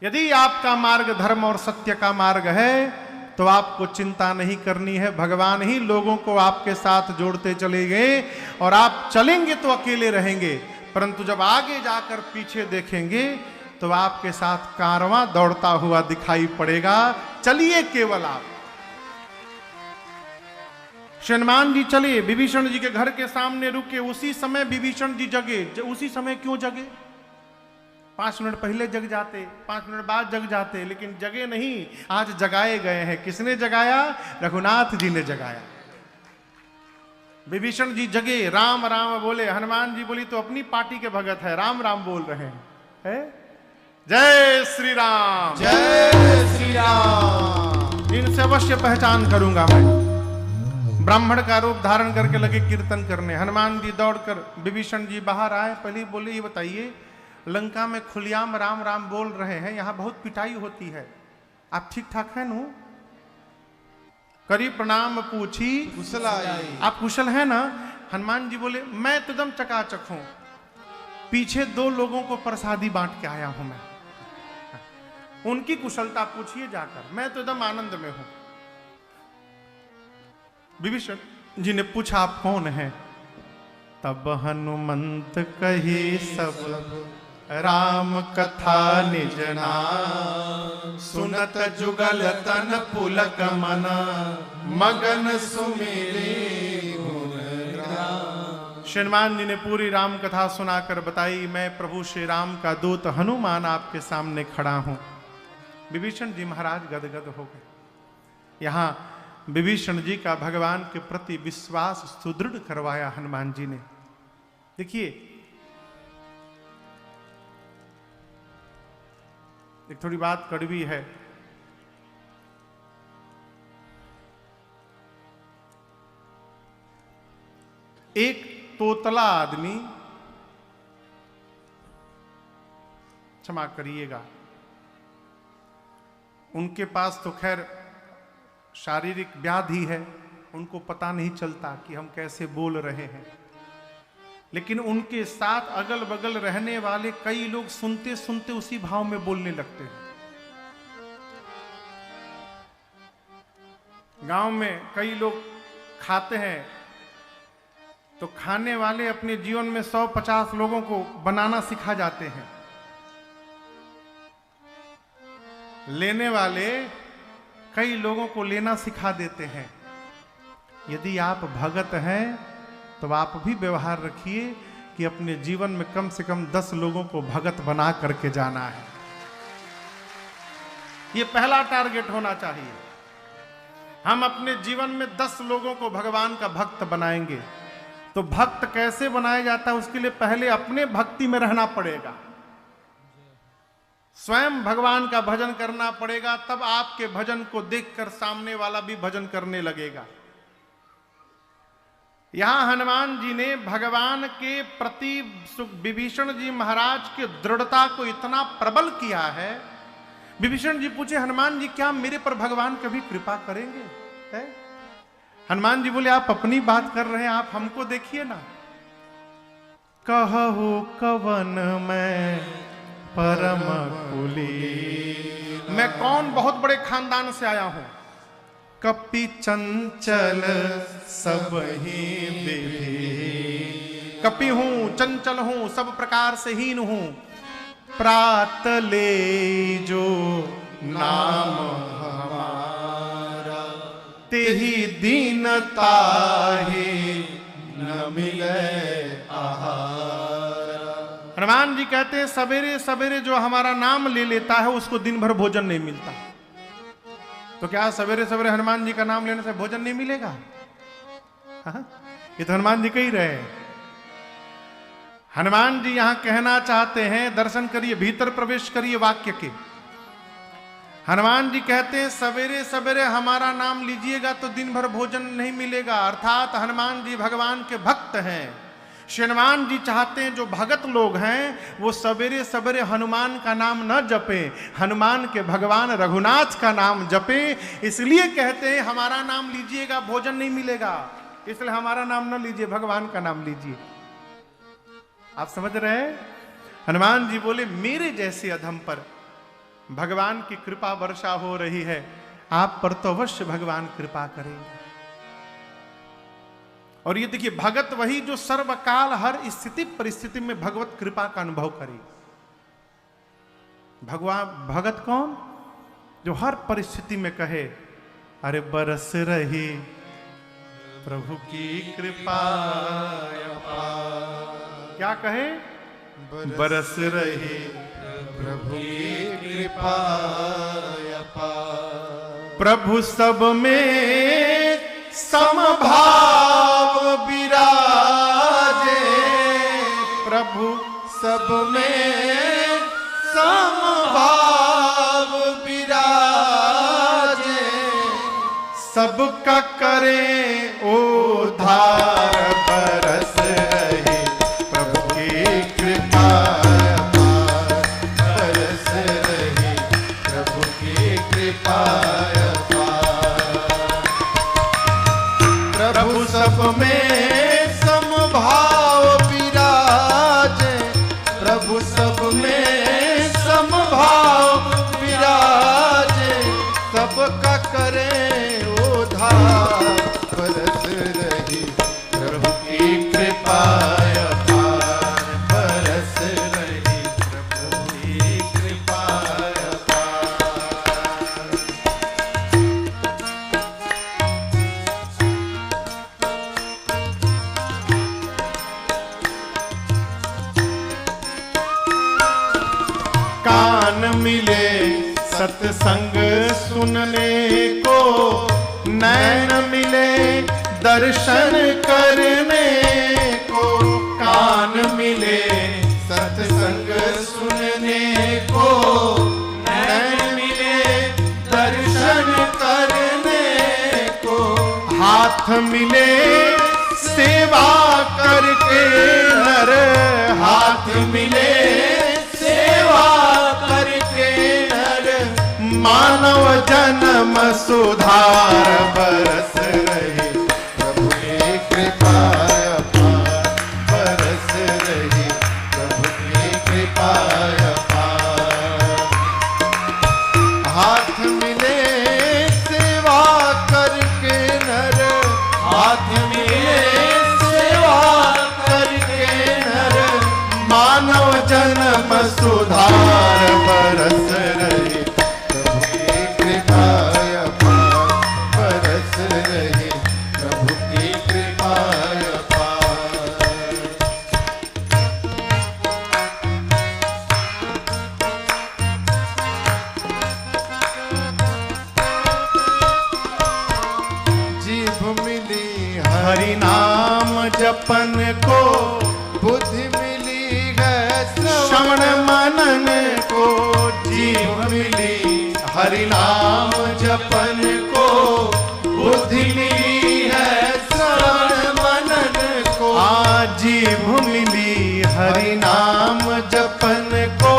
यदि आपका मार्ग धर्म और सत्य का मार्ग है तो आपको चिंता नहीं करनी है। भगवान ही लोगों को आपके साथ जोड़ते चले गए और आप चलेंगे तो अकेले रहेंगे, परंतु जब आगे जाकर पीछे देखेंगे तो आपके साथ कारवां दौड़ता हुआ दिखाई पड़ेगा। चलिए केवल आप। हनुमान जी चले, विभीषण जी के घर के सामने रुके। उसी समय विभीषण जी जगे। उसी समय क्यों जगे? 5 मिनट पहले जग जाते, 5 मिनट बाद जग जाते, लेकिन जगे नहीं, आज जगाए गए हैं। किसने जगाया? रघुनाथ जी ने जगाया। विभीषण जी जगे, राम राम बोले। हनुमान जी बोली तो अपनी पार्टी के भगत है, राम राम बोल रहे हैं। है? जय श्री राम, जय श्री राम। इनसे अवश्य पहचान करूंगा मैं। ब्राह्मण का रूप धारण करके लगे कीर्तन करने। हनुमान जी दौड़कर, विभीषण जी बाहर आए। पहले बोले ये बताइए, लंका में खुलेआम राम राम बोल रहे हैं, यहां बहुत पिटाई होती है, आप ठीक ठाक हैं नु? करी प्रणाम पूछी कुशलाई। आप कुशल हैं ना? हनुमान जी बोले मैं तो एकदम चकाचक हूं, पीछे 2 लोगों को प्रसादी बांट के आया हूं मैं, उनकी कुशलता पूछिए जाकर, मैं तो एकदम आनंद में हूं। विभीषण जी ने पूछा आप कौन हैं? तब हनुमंत कही सब राम कथा निज नाम, सुनत जुगल तन पुलक मन, मगन सुमेरे गुण गान। हनुमान जी ने पूरी राम कथा सुनाकर बताई, मैं प्रभु श्री राम का दूत हनुमान आपके सामने खड़ा हूं। विभीषण जी महाराज गदगद हो गए। यहां विभीषण जी का भगवान के प्रति विश्वास सुदृढ़ करवाया हनुमान जी ने। देखिए, एक थोड़ी बात कड़वी है। एक तोतला आदमी, क्षमा करिएगा, उनके पास तो खैर शारीरिक व्याधि है, उनको पता नहीं चलता कि हम कैसे बोल रहे हैं, लेकिन उनके साथ अगल बगल रहने वाले कई लोग सुनते सुनते उसी भाव में बोलने लगते हैं। गांव में कई लोग खाते हैं तो खाने वाले अपने जीवन में 100-50 लोगों को बनाना सिखा जाते हैं, लेने वाले कई लोगों को लेना सिखा देते हैं। यदि आप भगत हैं तो आप भी व्यवहार रखिए कि अपने जीवन में कम से कम 10 लोगों को भगत बना करके जाना है। यह पहला टारगेट होना चाहिए। हम अपने जीवन में 10 लोगों को भगवान का भक्त बनाएंगे। तो भक्त कैसे बनाया जाता है? उसके लिए पहले अपने भक्ति में रहना पड़ेगा, स्वयं भगवान का भजन करना पड़ेगा, तब आपके भजन को देखकर सामने वाला भी भजन करने लगेगा। यहां हनुमान जी ने भगवान के प्रति विभीषण जी महाराज की दृढ़ता को इतना प्रबल किया है। विभीषण जी पूछे, हनुमान जी क्या मेरे पर भगवान कभी कृपा करेंगे? है? हनुमान जी बोले, आप अपनी बात कर रहे हैं, आप हमको देखिए ना। कहु कवन मैं परम कुली, मैं कौन बहुत बड़े खानदान से आया हूं। कपि चंचल सब ही विधि, कपि हूं, चंचल हूं, सब प्रकार से हीन हूं। प्रात ले जो नाम हमारा, तेहि दीनता ही न मिले आहार। हनुमान जी कहते हैं, सवेरे सवेरे जो हमारा नाम ले लेता है उसको दिन भर भोजन नहीं मिलता। तो क्या सवेरे सवेरे हनुमान जी का नाम लेने से भोजन नहीं मिलेगा? हाँ? ये तो हनुमान जी कह रहे हैं। हनुमान जी यहां कहना चाहते हैं, दर्शन करिए, भीतर प्रवेश करिए वाक्य के। हनुमान जी कहते हैं, सवेरे सवेरे हमारा नाम लीजिएगा तो दिन भर भोजन नहीं मिलेगा। अर्थात हनुमान जी भगवान के भक्त हैं। हनुमान जी चाहते हैं जो भगत लोग हैं वो सवेरे सवेरे हनुमान का नाम न जपे, हनुमान के भगवान रघुनाथ का नाम जपे। इसलिए कहते हैं हमारा नाम लीजिएगा भोजन नहीं मिलेगा, इसलिए हमारा नाम न लीजिए, भगवान का नाम लीजिए। आप समझ रहे हैं? हनुमान जी बोले, मेरे जैसे अधम पर भगवान की कृपा वर्षा हो रही है, आप पर तो अवश्य भगवान कृपा करेंगे। और ये देखिए, भगत वही जो सर्वकाल हर स्थिति परिस्थिति में भगवत कृपा का अनुभव करे। भगत कौन? जो हर परिस्थिति में कहे, अरे बरस रही प्रभु की कृपा अपार। क्या कहे? बरस रही प्रभु की कृपा अपार। प्रभु सब में समभाव विराजे, प्रभु सब में समभाव विराजे। सबका करे उद्धार, बरस रही प्रभु की कृपा अपार। बरस रही प्रभु की कृपा अपार। प्रभु सब में समभाव विराजे। प्रभु सब में समभाव विराजे। सबका करे उद्धार, बरस रही प्रभु की कृपा अपार। बरस रही प्रभु की कृपा अपार। कान मिले सत्संग सुनने को, नैन मिले दर्शन करने को। कान मिले सत्संग सुनने को, नैन मिले दर्शन करने को। हाथ मिले सेवा करके नर, हाथ मिले सेवा करके नर। मानव जन्म सुधार, बरस रही प्रभु की कृपा अपार। बरस रही प्रभु की कृपा अपार। हाथ मिले सेवा करके नर। हाथ मिले सेवा करके नर। मानव जन्म सुधार, बरस रही प्रभु की कृपा अपार। बरस रही प्रभु की कृपा अपार। जीभ मिली हरि नाम जपन को, बुद्धि मिली है श्रवण मनन को। जीव मिली हरि नाम जपन को, बुद्धि मिली है श्रवण मनन को। जीव मिली हरि नाम जपन को,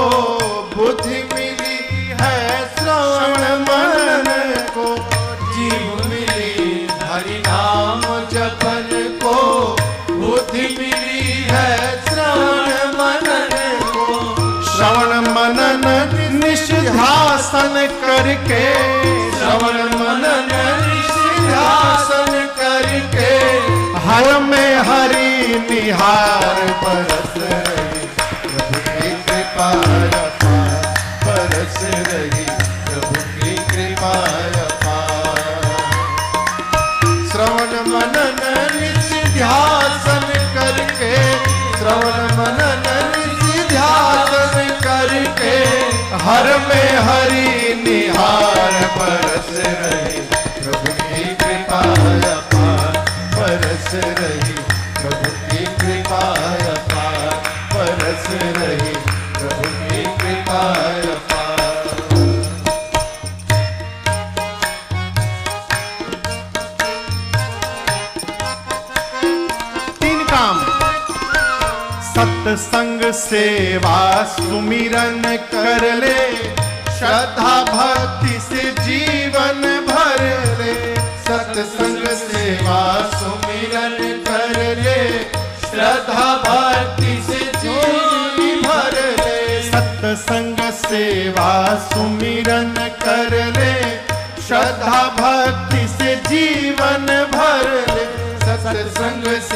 बुद्धि मिली है श्रवण मनन को। जीव मिली हरि नाम जपन को, बुद्धि मिली है श्रवण मनन को। श्रवण मनन निष्ध्यासन करके, श्रवण मनन निष्ध्यासन करके। हर में हरि निहार, बरस रही प्रभु की कृपा अपार। बरस रही प्रभु की कृपा अपार। श्रवण मनन निष्ध्यासन करके। श्रवण मनन निष्ध्यासन करके। हर में हरि निहार, बरस रही प्रभु की कृपा अपार। बरस रही प्रभु की कृपा अपार। बरस रही प्रभु की कृपा अपार। तीन काम: सत्संग सेवा सुमिरन कर ले, श्रद्धा भक्ति से जीवन भर ले। सत्संग सेवा सुमिरन कर ले, श्रद्धा भक्ति से जीवन भर ले। सत्संग सेवा सुमिरन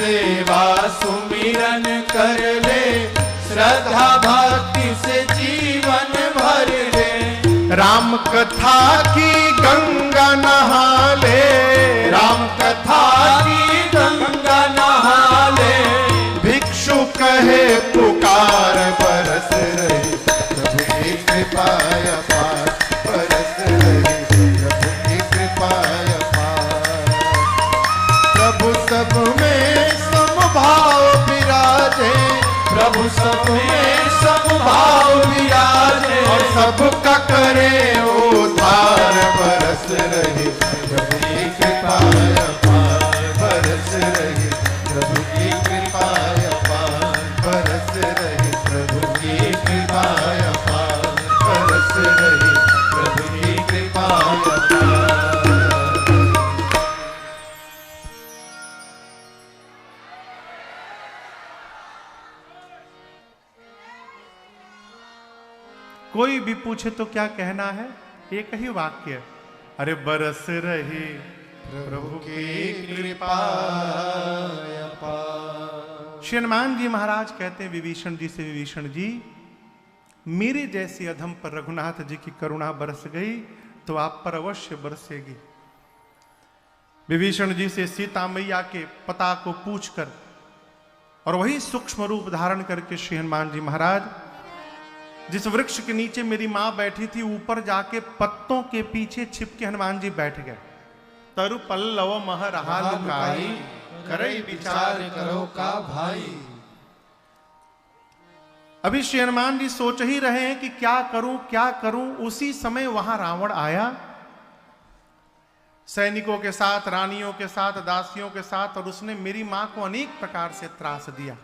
सेवा सुमिरन कर ले, श्रद्धा भक्ति से जीवन भर ले। राम कथा की गंगा नहा ले, राम कथा की गंगा नहा ले। भिक्षु कहे पुकार बरस रही प्रभु की कृपा अपार, बरस रही प्रभु की कृपा अपार। प्रभु सब में समभाव विराजे, प्रभु सब में समभाव विराजे, और सबका करे उद्धार। बरस रही प्रभु की कृपा अपार, बरस रही प्रभु की कृपा अपार, बरस रही प्रभु की कृपा अपार, बरस रही प्रभु की कृपा अपार। कोई भी पूछे तो क्या कहना है? एक ही वाक्य, अरे बरस रही प्रभु की कृपा अपार। श्री हनुमान जी महाराज कहते हैं विभीषण जी से, विभीषण जी मेरे जैसे अधम पर रघुनाथ जी की करुणा बरस गई तो आप पर अवश्य बरसेगी। विभीषण जी से सीता मैया के पता को पूछकर और वही सूक्ष्म रूप धारण करके श्री हनुमान जी महाराज जिस वृक्ष के नीचे मेरी मां बैठी थी ऊपर जाके पत्तों के पीछे छिप के हनुमान जी बैठ गए। तरु पल्लव मह रहा लुकाई, करई विचार करो का भाई। अभी श्री हनुमान जी सोच ही रहे हैं कि क्या करूं क्या करूं। उसी समय वहां रावण आया सैनिकों के साथ, रानियों के साथ, दासियों के साथ, और उसने मेरी मां को अनेक प्रकार से त्रास दिया।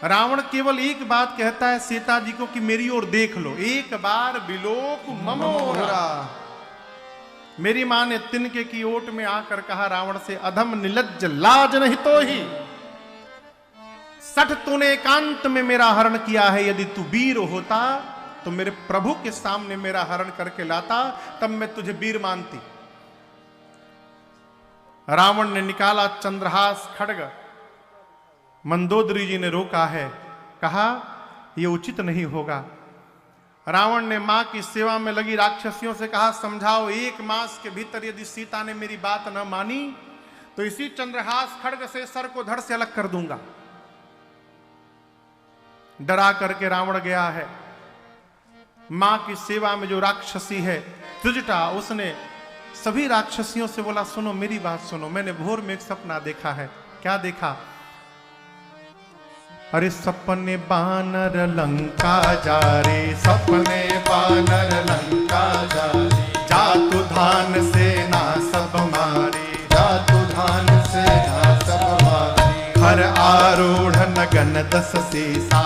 रावण केवल एक बात कहता है सीता जी को कि मेरी ओर देख लो, एक बार बिलोक ममोरा। मेरी मां ने तिनके की ओट में आकर कहा रावण से, अधम निलज्ज लाज नहीं तो ही सठ तूने एकांत में मेरा हरण किया है। यदि तू वीर होता तो मेरे प्रभु के सामने मेरा हरण करके लाता, तब मैं तुझे वीर मानती। रावण ने निकाला चंद्रहास खड्ग, मंदोदरी जी ने रोका है, कहा यह उचित नहीं होगा। रावण ने मां की सेवा में लगी राक्षसियों से कहा समझाओ, 1 मास के भीतर यदि सीता ने मेरी बात न मानी तो इसी चंद्रहास खड्ग से सर को धड़ से अलग कर दूंगा। डरा करके रावण गया है। मां की सेवा में जो राक्षसी है त्रिजटा, उसने सभी राक्षसियों से बोला सुनो मेरी बात सुनो, मैंने भोर में एक सपना देखा है। क्या देखा? अरे सपने बानर लंका जा रे, सपने बानर लंका जा रे। जातु धान से ना सब मारे, जातु धान से ना सब मारे। हर आरूढ़ नगन 10 सीसा,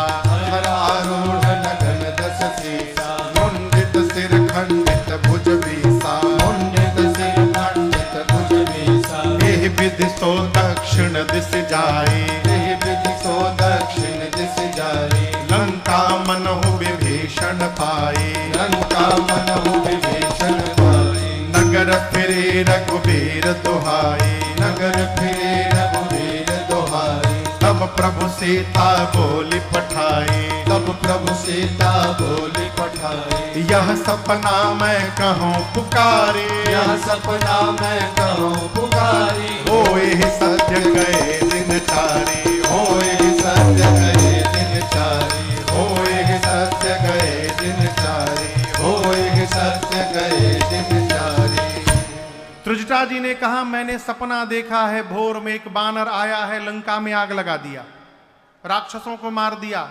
हर आरूढ़ नगन 10 सीसा। मुंडित सिर खंडित भुज बीसा, मुंडित सिर खंडित भुज बीसा। एह विधि सो दक्षिण दिश जाए, एह विधि सो दक्षिण दिश जाए। लंका मनहु विभीषण पाए, लंका मनहु विभीषण पाए। नगर फिरे रघुबीर दुहाई, नगर फिरे रघुबीर दुहाई। तब प्रभु सीता बोली पठाई, तब प्रभु सीता बोली पठाई। यह सपना मैं कहूँ पुकारे, यह सपना मैं कहूँ पुकारी। होए सत्य गए दिन चारे, होए सत्य गए दिन चारी। होए सत्य गए दिन चारी। होए सत्य गए दिन चारी। त्रिजटा जी ने कहा मैंने सपना देखा है, भोर में एक बानर आया है, लंका में आग लगा दिया, राक्षसों को मार दिया।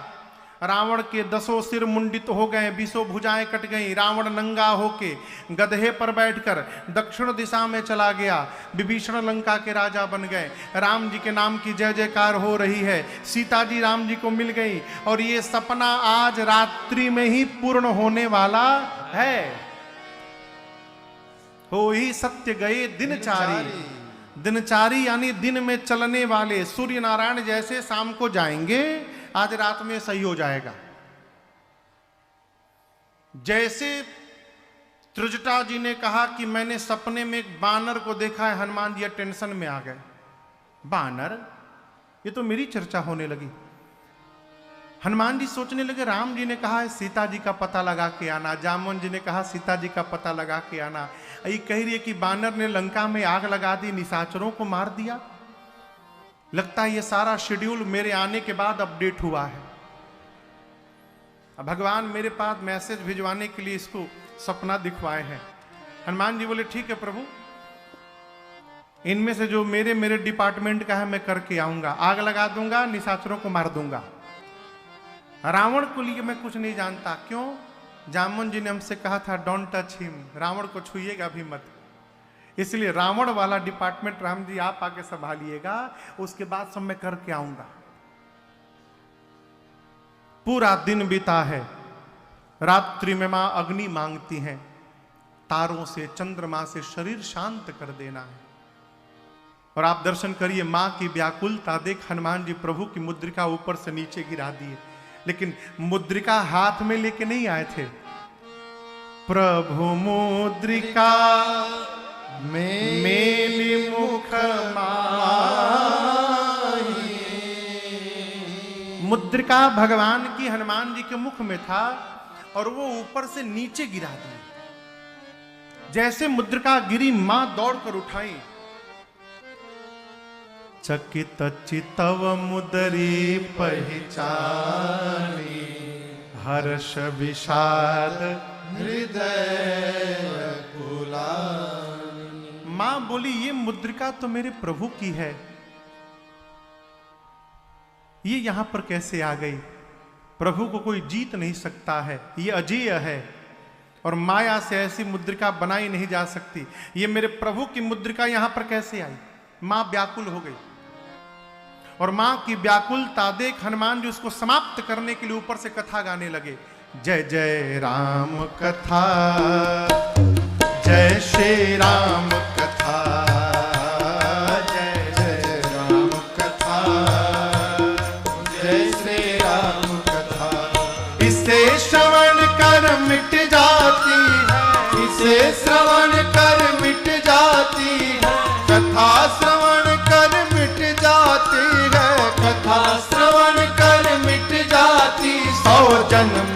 रावण के 10 सिर मुंडित हो गए, 20 भुजाएं कट गईं। रावण नंगा होके गधे पर बैठकर दक्षिण दिशा में चला गया। विभीषण लंका के राजा बन गए। राम जी के नाम की जय जयकार हो रही है। सीता जी राम जी को मिल गई और ये सपना आज रात्रि में ही पूर्ण होने वाला है। हो ही सत्य गए दिनचारी। दिनचारी यानी दिन में चलने वाले सूर्य नारायण जैसे शाम को जाएंगे, आज रात में सही हो जाएगा। जैसे त्रिजटा जी ने कहा कि मैंने सपने में एक बानर को देखा है, हनुमान जी टेंशन में आ गए। बानर, ये तो मेरी चर्चा होने लगी। हनुमान जी सोचने लगे, राम जी ने कहा है सीता जी का पता लगा के आना, जामुन जी ने कहा सीता जी का पता लगा के आना, ये कह रही है कि बानर ने लंका में आग लगा दी, निशाचरों को मार दिया। लगता है ये सारा शेड्यूल मेरे आने के बाद अपडेट हुआ है। अब भगवान मेरे पास मैसेज भिजवाने के लिए इसको सपना दिखवाए हैं। हनुमान जी बोले ठीक है प्रभु, इनमें से जो मेरे डिपार्टमेंट का है मैं करके आऊंगा, आग लगा दूंगा, निशाचरों को मार दूंगा। रावण को लिए मैं कुछ नहीं जानता। क्यों? जामुन जी ने हमसे कहा था डोंट टच हिम, रावण को छुइएगा भी मत। इसलिए रावण वाला डिपार्टमेंट राम जी आप आके संभालिएगा, उसके बाद सब मैं करके आऊंगा। पूरा दिन बीता है, रात्रि में मां अग्नि मांगती हैं, तारों से चंद्रमा से शरीर शांत कर देना है। और आप दर्शन करिए, मां की व्याकुलता देख हनुमान जी प्रभु की मुद्रिका ऊपर से नीचे गिरा दिए, लेकिन मुद्रिका हाथ में लेके नहीं आए थे। प्रभु मुद्रिका मेली मुख माही, मुद्रिका भगवान की हनुमान जी के मुख में था और वो ऊपर से नीचे गिरा दी। जैसे मुद्रिका गिरी, मां दौड़कर उठाई। चकित चितव मुदरी पहचानी, हर्ष विषाद हृदय कुलानी। मां बोली ये मुद्रिका तो मेरे प्रभु की है, ये यहां पर कैसे आ गई? प्रभु को कोई जीत नहीं सकता है, ये अजेय है और माया से ऐसी मुद्रिका बनाई नहीं जा सकती। ये मेरे प्रभु की मुद्रिका यहां पर कैसे आई? मां व्याकुल हो गई और मां की व्याकुलता देख हनुमान जी उसको समाप्त करने के लिए ऊपर से कथा गाने लगे। जय जय राम कथा, जय श्री राम कथा, जय जय राम कथा, जय श्री राम कथा। इसे श्रवण कर मिट जाती है, इसे श्रवण कर मिट जाती है, कथा श्रवण कर मिट जाती है, कथा श्रवण कर मिट जाती, 100 जन्म